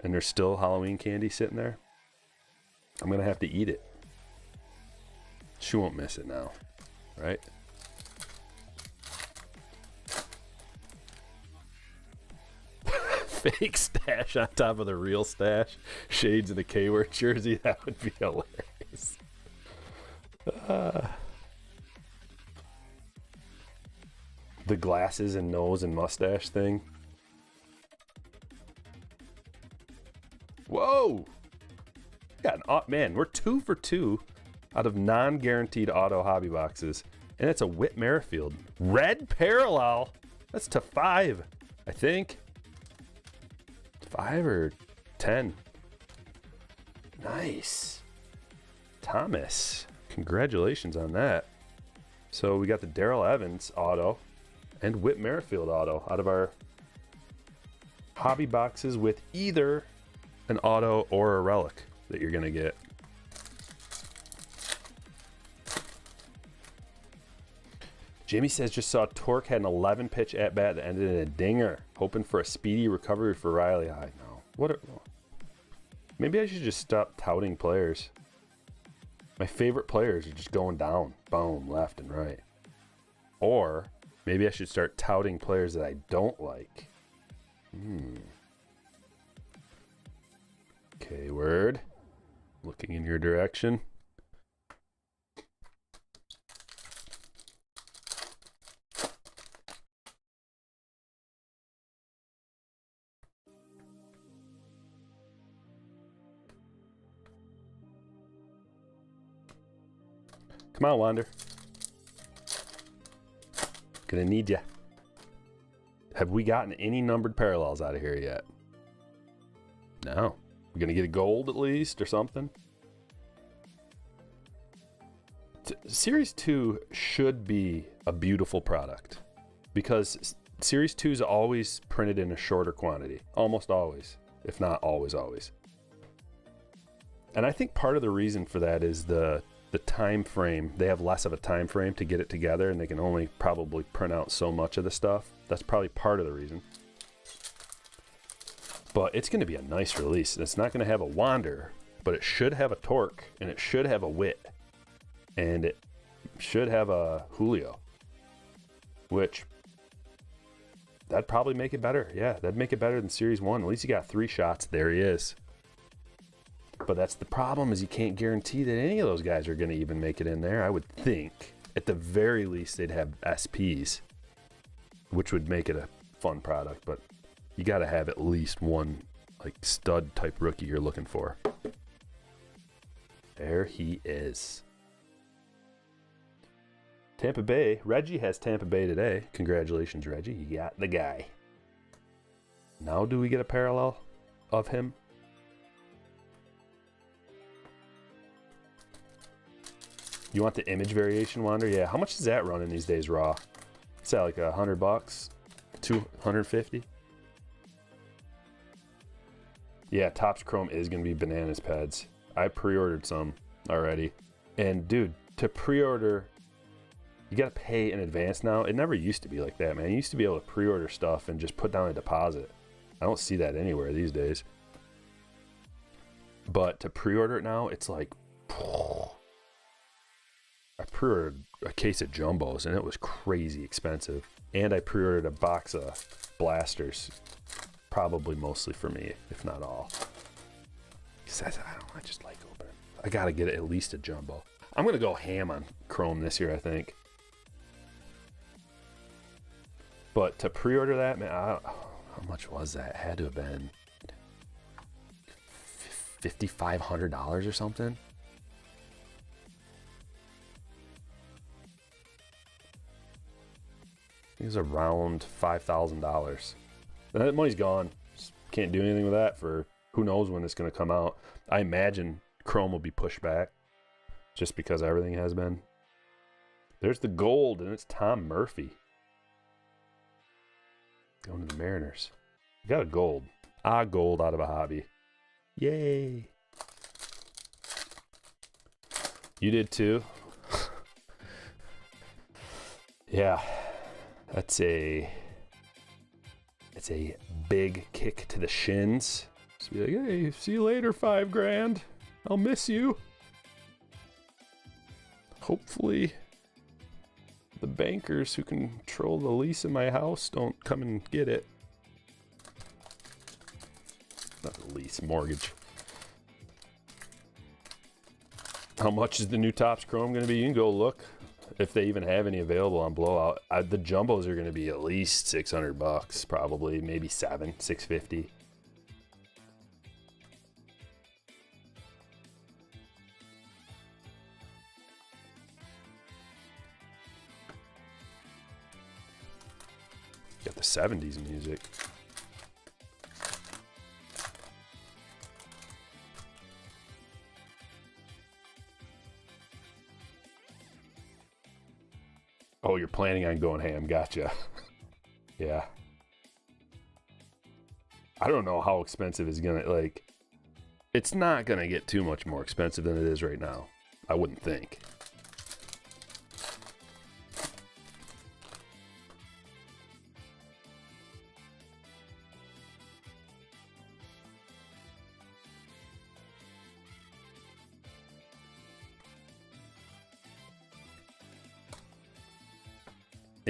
And there's still Halloween candy sitting there. I'm going to have to eat it. She won't miss it now, right? Fake stash on top of the real stash. Shades in the K-Word jersey. That would be hilarious. The glasses and nose and mustache thing. Whoa! Got an man, we're 2 for 2 out of non-guaranteed auto hobby boxes. And it's a Whit Merrifield. Red parallel. That's to 5, I think. 5 or 10. Nice. Thomas. Congratulations on that. So we got the Darrell Evans auto and Whit Merrifield auto out of our hobby boxes with either an auto or a relic that you're going to get. Jimmy says, just saw Torque had an 11 pitch at bat that ended in a dinger. Hoping for a speedy recovery for Riley. I know. Maybe I should just stop touting players. My favorite players are just going down. Boom, left and right. Or maybe I should start touting players that I don't like. Okay, word. Looking in your direction. Come on, Wander. Gonna need ya. Have we gotten any numbered parallels out of here yet? No. We're gonna get a gold at least or something. Series 2 should be a beautiful product because Series 2 is always printed in a shorter quantity. Almost always, if not always. And I think part of the reason for that is the time frame. They have less of a time frame to get it together, and they can only probably print out so much of the stuff. That's probably part of the reason. But it's going to be a nice release. It's not going to have a Wander, but it should have a Torque, and it should have a Wit, and it should have a Julio, which that'd probably make it better. Yeah, that'd make it better than Series 1. At least you got 3 shots. There he is. But that's the problem, is you can't guarantee that any of those guys are going to even make it in there. I would think at the very least they'd have SPs, which would make it a fun product, but you got to have at least one like stud type rookie you're looking for. There he is. Tampa Bay. Reggie has Tampa Bay today. Congratulations, Reggie. You got the guy. Now do we get a parallel of him? You want the image variation, Wander? Yeah, how much is that running these days raw? Is that like $100? 250? Yeah, Topps Chrome is going to be bananas pads. I pre-ordered some already. And dude, to pre-order, you got to pay in advance now. It never used to be like that, man. You used to be able to pre-order stuff and just put down a deposit. I don't see that anywhere these days. But to pre-order it now, it's like... I pre-ordered a case of Jumbos, and it was crazy expensive. And I pre-ordered a box of blasters. Probably mostly for me, if not all. Because I just like opening. I got to get at least a Jumbo. I'm going to go ham on Chrome this year, I think. But to pre-order that, man, how much was that? It had to have been $5,500 or something. It was around $5,000. That money's gone. Just can't do anything with that for who knows when it's going to come out. I imagine Chrome will be pushed back just because everything has been. There's the gold, and it's Tom Murphy. Going to the Mariners. Got a gold. Gold out of a hobby. Yay. You did too? Yeah. It's a big kick to the shins. Just be like, hey, see you later, $5,000. I'll miss you. Hopefully the bankers who control the lease in my house don't come and get it. Not the lease, mortgage. How much is the new Topps Chrome going to be? You can go look. If they even have any available on Blowout. The Jumbos are going to be at least $600, probably, maybe $650. Got the 70s music. Oh, you're planning on going ham. Gotcha. Yeah. I don't know how expensive it's gonna, like, it's not gonna get too much more expensive than it is right now. I wouldn't think.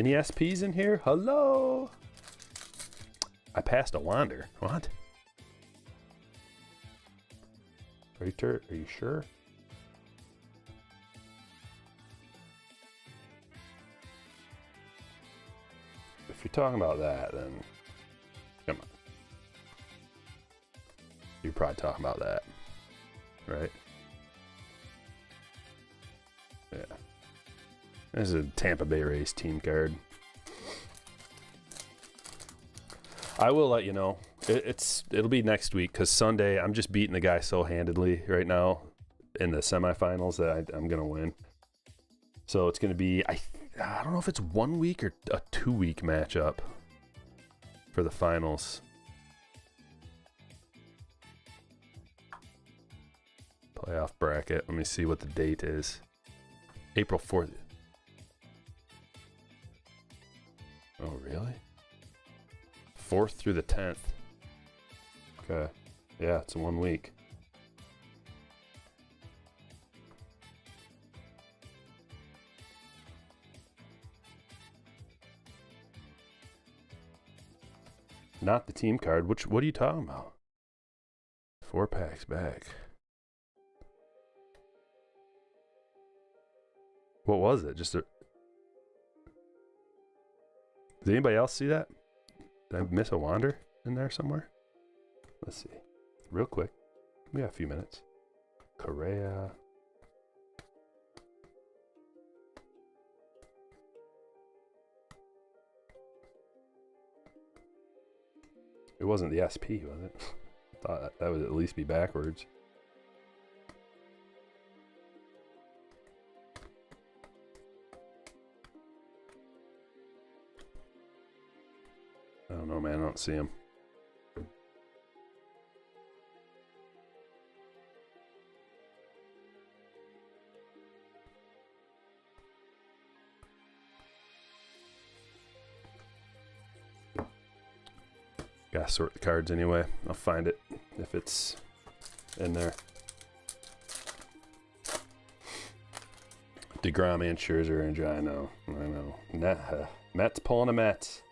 Any SPs in here? Hello? I passed a wander. What? Are you sure? If you're talking about that, then come on. You're probably talking about that, right? Yeah. This is a Tampa Bay Rays team card. I will let you know. It'll be next week because Sunday I'm just beating the guy so handedly right now in the semifinals that I'm gonna win. So it's gonna be I don't know if it's 1 week or a 2 week matchup for the finals. Playoff bracket. Let me see what the date is. April 4th. Oh, really? 4th through the 10th. Okay. Yeah, it's 1 week. Not the team card. What are you talking about? 4 packs back. What was it? Just a... Did anybody else see that? Did I miss a wander in there somewhere? Let's see. Real quick. We got a few minutes. Correa. It wasn't the SP, was it? I thought that would at least be backwards. I don't know, man. I don't see him. Gotta sort the cards anyway. I'll find it if it's in there. DeGrom and Scherzer and I know. Mets pulling a Mets.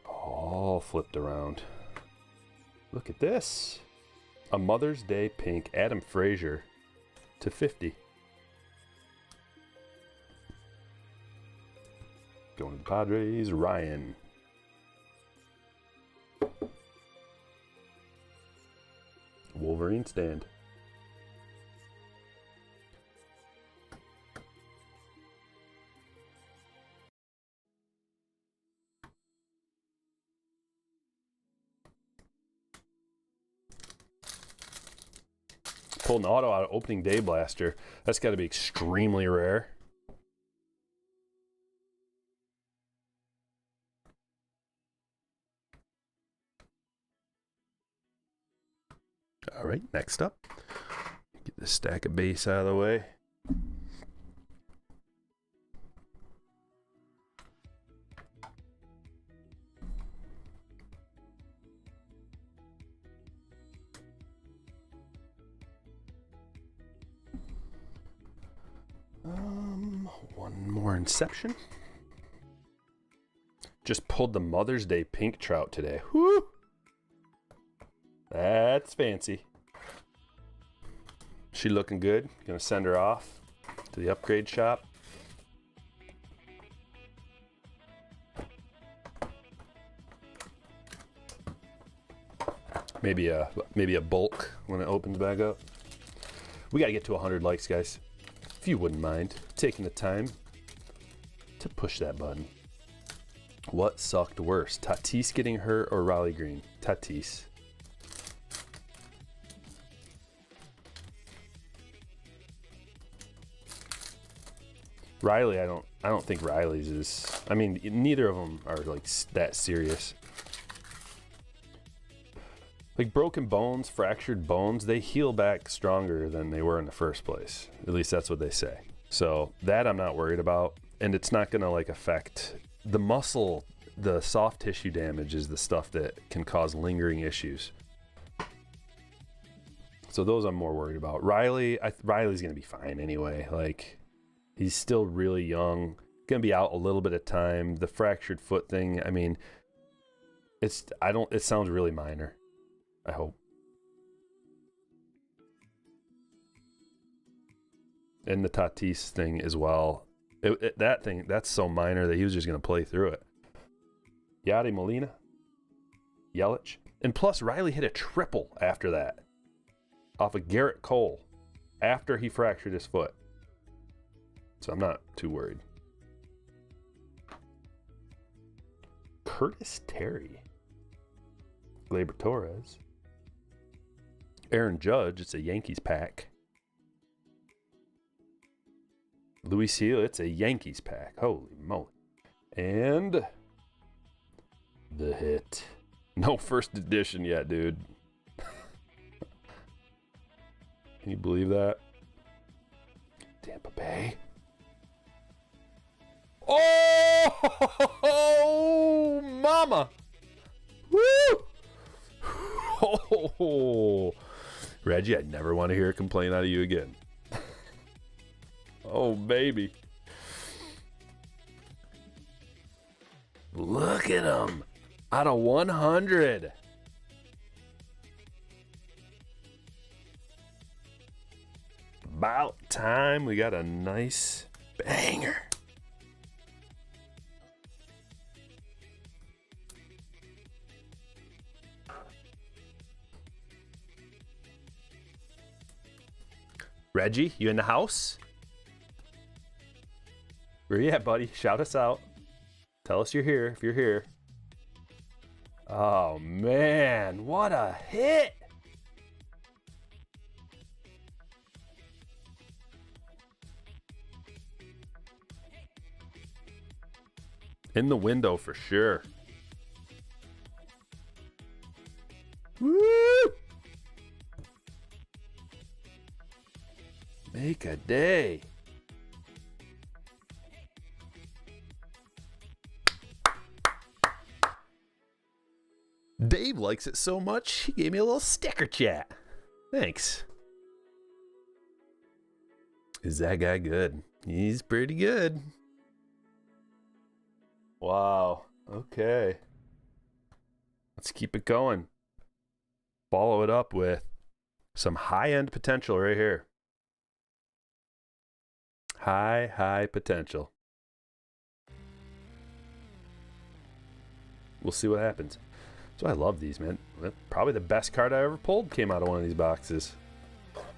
All flipped around. Look at this. A Mother's Day pink Adam Frazier /50. Going to the Padres, Ryan. Wolverine stand. Pulled an auto out of opening day blaster. That's got to be extremely rare. All right, next up, get this stack of base out of the way. One more Inception. Just pulled the Mother's Day pink trout today. Whoo! That's fancy. She looking good. Gonna send her off to the upgrade shop. Maybe a bulk when it opens back up. We gotta get to 100 likes, guys. If you wouldn't mind taking the time to push that button. What sucked worse, Tatis getting hurt or Raleigh Green? Tatis. Riley, I don't think Riley's is. I mean, neither of them are like that serious. Like broken bones, fractured bones, they heal back stronger than they were in the first place. At least that's what they say. So that I'm not worried about, and it's not gonna like affect the muscle. The soft tissue damage is the stuff that can cause lingering issues. So those I'm more worried about. Riley's going to be fine anyway. Like, he's still really young. Going to be out a little bit of time. The fractured foot thing, I mean, it sounds really minor. I hope. And the Tatis thing as well. That's so minor that he was just going to play through it. Yadi Molina, Yelich. And plus, Riley hit a triple after that off of Garrett Cole after he fractured his foot. So I'm not too worried. Curtis Terry. Gleyber Torres. Aaron Judge, it's a Yankees pack. Luis Gil, it's a Yankees pack. Holy moly. And the hit. No first edition yet, dude. Can you believe that? Tampa Bay. Oh, mama. Woo! Oh, Reggie, I never want to hear a complaint out of you again. Oh, baby. Look at him. Out of 100. About time we got a nice banger. Reggie, you in the house? Where you at, buddy? Shout us out. Tell us you're here if you're here. Oh, man. What a hit. In the window for sure. Woo! Make a day. Dave likes it so much, he gave me a little sticker chat. Thanks. Is that guy good? He's pretty good. Wow. Okay. Let's keep it going. Follow it up with some high-end potential right here. High potential. We'll see what happens. So I love these, man. Probably the best card I ever pulled came out of one of these boxes.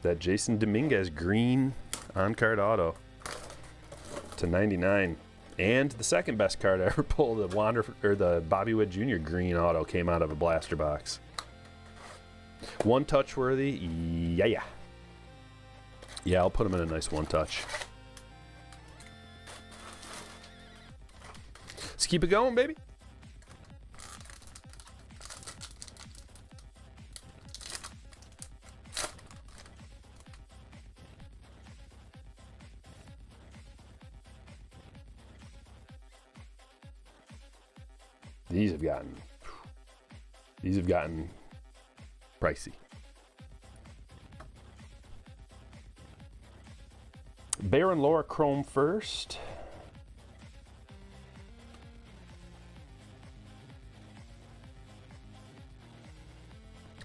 That Jason Dominguez green on-card auto to 99. And the second best card I ever pulled, the Bobby Witt Jr. green auto came out of a blaster box. One touch worthy, yeah. Yeah, I'll put them in a nice one touch. Let's keep it going, baby. These have gotten pricey. Baron Laura Chrome first.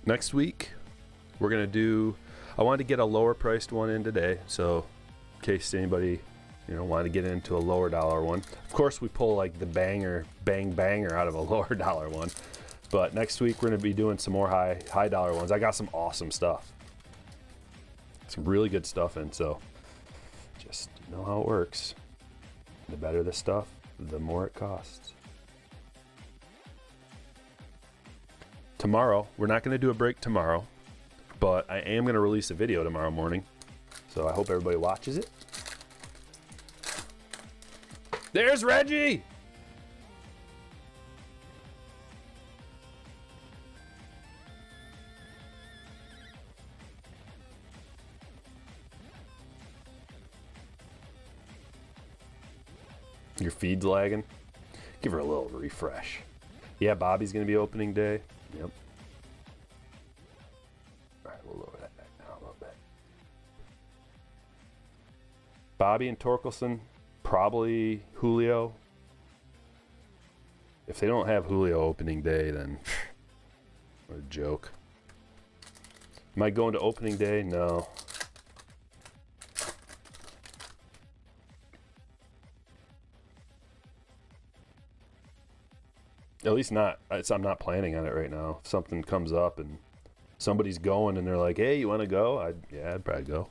Next week, we're going to do, I wanted to get a lower priced one in today, so in case anybody, wanted to get into a lower dollar one. Of course, we pull like the bang banger out of a lower dollar one. But next week, we're going to be doing some more high dollar ones. I got some awesome stuff. Some really good stuff in, so just know how it works. The better the stuff, the more it costs. Tomorrow, we're not going to do a break tomorrow, but I am going to release a video tomorrow morning. So I hope everybody watches it. There's Reggie! Your feed's lagging? Give her a little refresh. Yeah, Bobby's going to be opening day. Yep. All right, we'll lower that back now. Bobby and Torkelson, probably Julio. If they don't have Julio opening day, then what a joke. Am I going to opening day? No. At least not. I'm not planning on it right now. If something comes up and somebody's going and they're like, hey, you want to go? I'd probably go.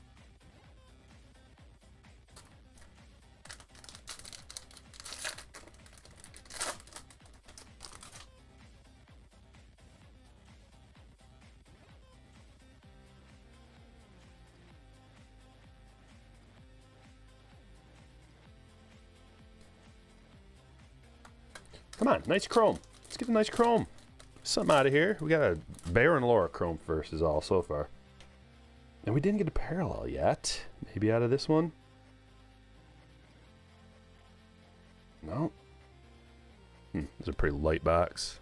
Come on, nice chrome. Let's get a nice chrome. Something out of here. We got a Bear and Laura chrome first is all so far. And we didn't get a parallel yet. Maybe out of this one? No. It's a pretty light box.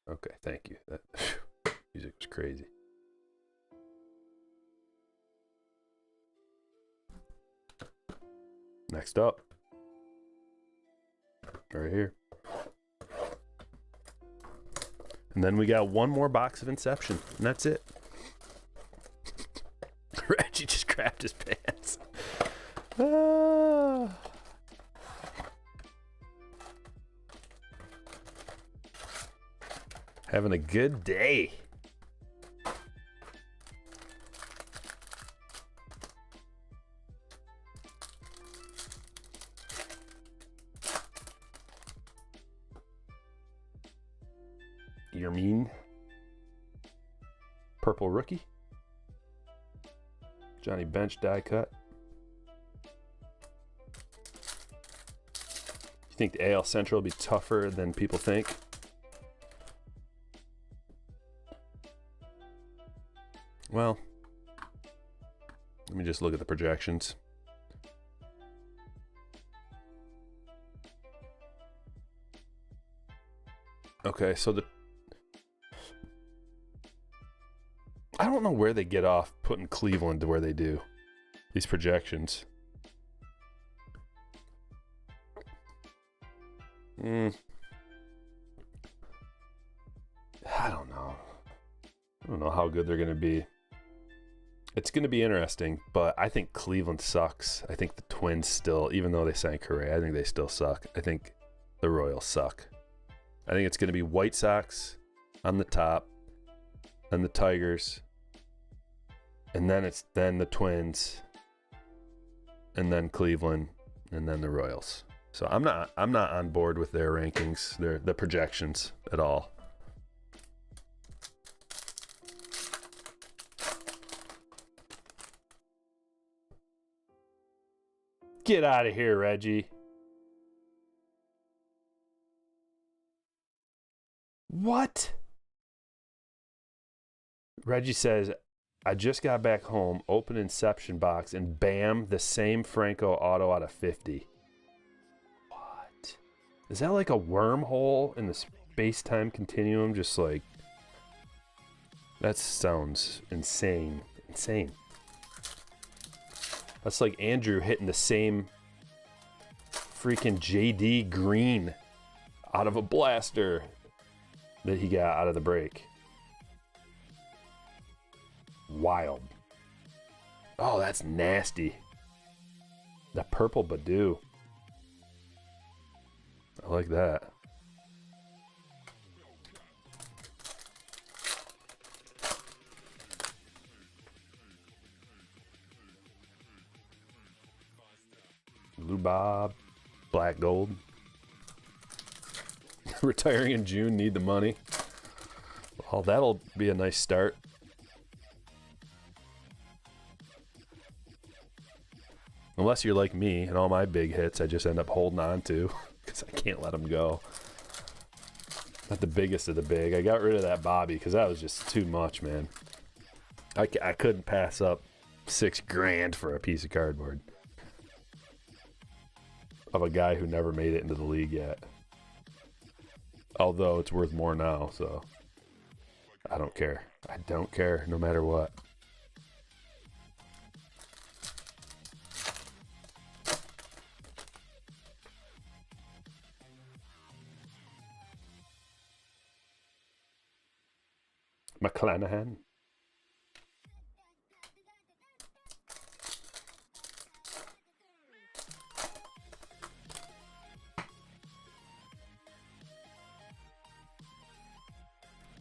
Okay, thank you. That music was crazy. Next up, right here. And then we got one more box of Inception, and that's it. Reggie just crapped his pants. Having a good day. You're mean. Purple rookie. Johnny Bench die cut. You think the AL Central will be tougher than people think? Well, let me just look at the projections. Okay, so I don't know where they get off putting Cleveland to where they do. These projections. I don't know. I don't know how good they're going to be. It's going to be interesting, but I think Cleveland sucks. I think the Twins still, even though they signed Correa, I think they still suck. I think the Royals suck. I think it's going to be White Sox on the top, and the Tigers, and then the Twins, and then Cleveland, and then the Royals. So I'm not on board with their rankings, the projections at all. Get out of here, Reggie. What? Reggie says, I just got back home, open Inception box, and bam, the same Franco auto out of 50. What? Is that like a wormhole in the space-time continuum? Just like, that sounds insane. Insane. That's like Andrew hitting the same freaking JD Green out of a blaster that he got out of the break. Wild. Oh, that's nasty. The purple Badoo. I like that. Blue Bob, black gold. Retiring in June, need the money. Well, that'll be a nice start. Unless you're like me and all my big hits I just end up holding on to because I can't let them go. Not the biggest of the big. I got rid of that Bobby because that was just too much, man. I couldn't pass up $6,000 for a piece of cardboard of a guy who never made it into the league yet. Although it's worth more now, so. I don't care. I don't care no matter what. McClanahan.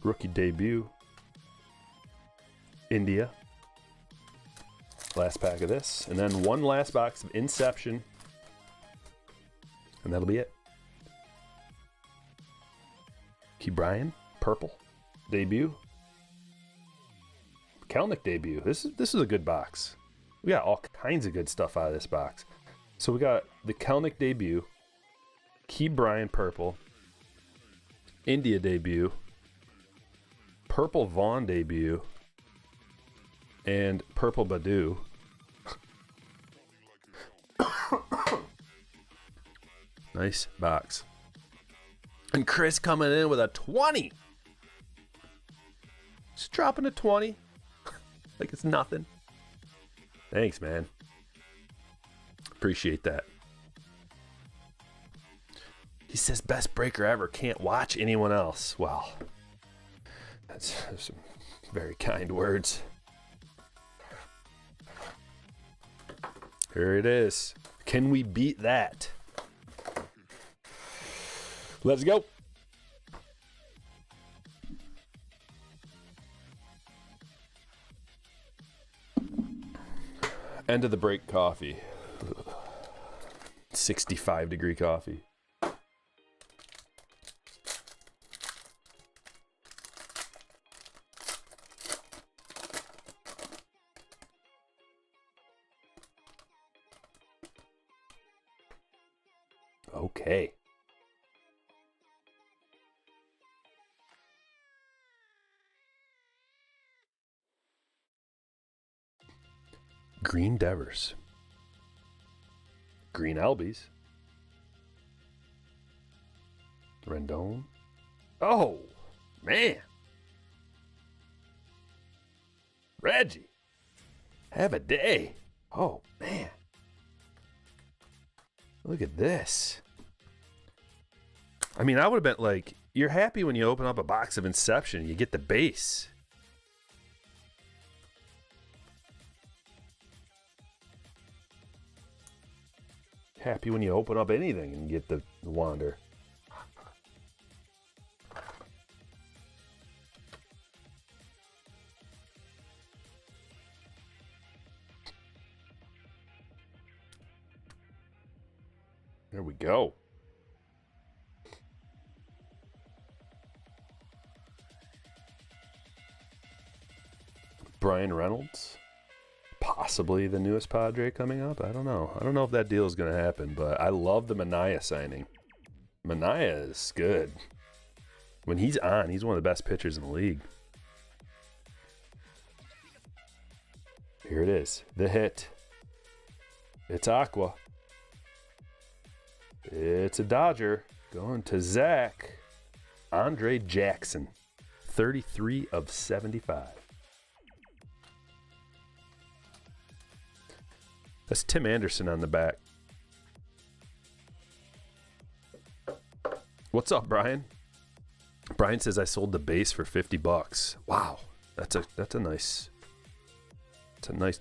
Rookie debut. India. Last pack of this. And then one last box of Inception. And that'll be it. Key Bryan, purple. Debut. Kelnick debut. This is a good box. We got all kinds of good stuff out of this box. So we got the Kelnick debut. Key Bryan purple. India debut. Purple Vaughn debut. And purple Badu. Nice box. And Chris coming in with a 20. Just dropping a 20. Like it's nothing. Thanks, man. Appreciate that. He says best breaker ever. Can't watch anyone else. Well, that's some very kind words. Here it is. Can we beat that? Let's go. End of the break coffee. 65-degree coffee. Okay. Green Devers. Green Albies. Rendon. Oh, man. Reggie. Have a day. Oh, man. Look at this. I mean, I would have been like, you're happy when you open up a box of Inception, you get the base. Happy when you open up anything and get the Wander. There we go. Brian Reynolds. Possibly the newest Padre coming up. I don't know. I don't know if that deal is going to happen, but I love the Manaea signing. Manaea is good. When he's on, he's one of the best pitchers in the league. Here it is. The hit. It's Aqua. It's a Dodger. Going to Zach. Andre Jackson. 33 of 75. That's Tim Anderson on the back. What's up, Brian? Brian says I sold the base for $50. Wow, that's a nice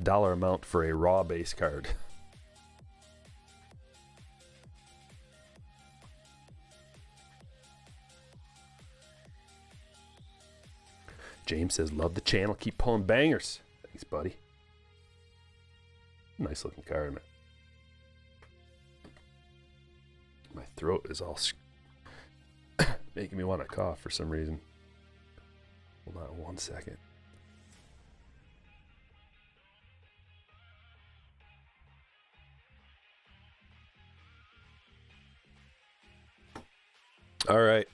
dollar amount for a raw base card. James says love the channel, keep pulling bangers. Thanks, buddy. Nice looking card, man. My throat is all making me want to cough for some reason. Hold on 1 second. All right.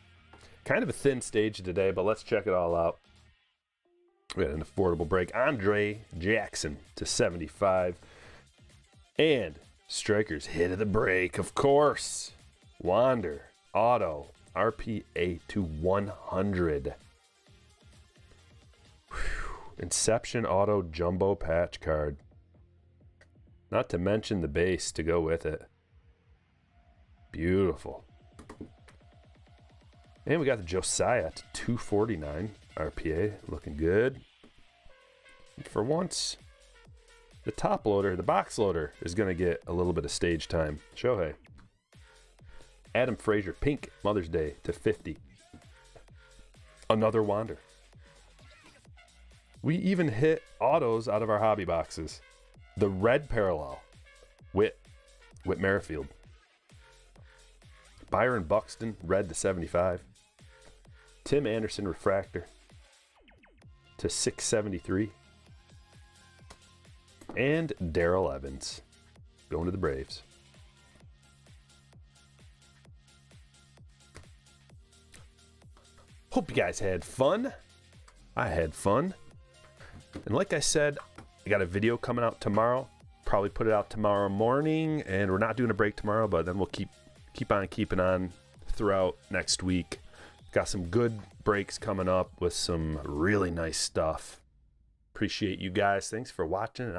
Kind of a thin stage today, but let's check it all out. We had an affordable break. Andre Jackson to 75. And Striker's hit of the break, of course. Wander, auto, RPA to 100. Inception Auto Jumbo Patch card. Not to mention the base to go with it. Beautiful. And we got the Josiah to 249 RPA. Looking good. And for once, the top loader, the box loader, is going to get a little bit of stage time. Shohei. Adam Frazier, pink, Mother's Day to 50. Another Wander. We even hit autos out of our hobby boxes. The red parallel, Whit Merrifield. Byron Buxton, red to 75. Tim Anderson, refractor to 673. And Darrell Evans, going to the Braves. Hope you guys had fun. I had fun. And like I said, I got a video coming out tomorrow. Probably put it out tomorrow morning, and we're not doing a break tomorrow, but then we'll keep on keeping on throughout next week. Got some good breaks coming up with some really nice stuff. Appreciate you guys. Thanks for watching, and I'll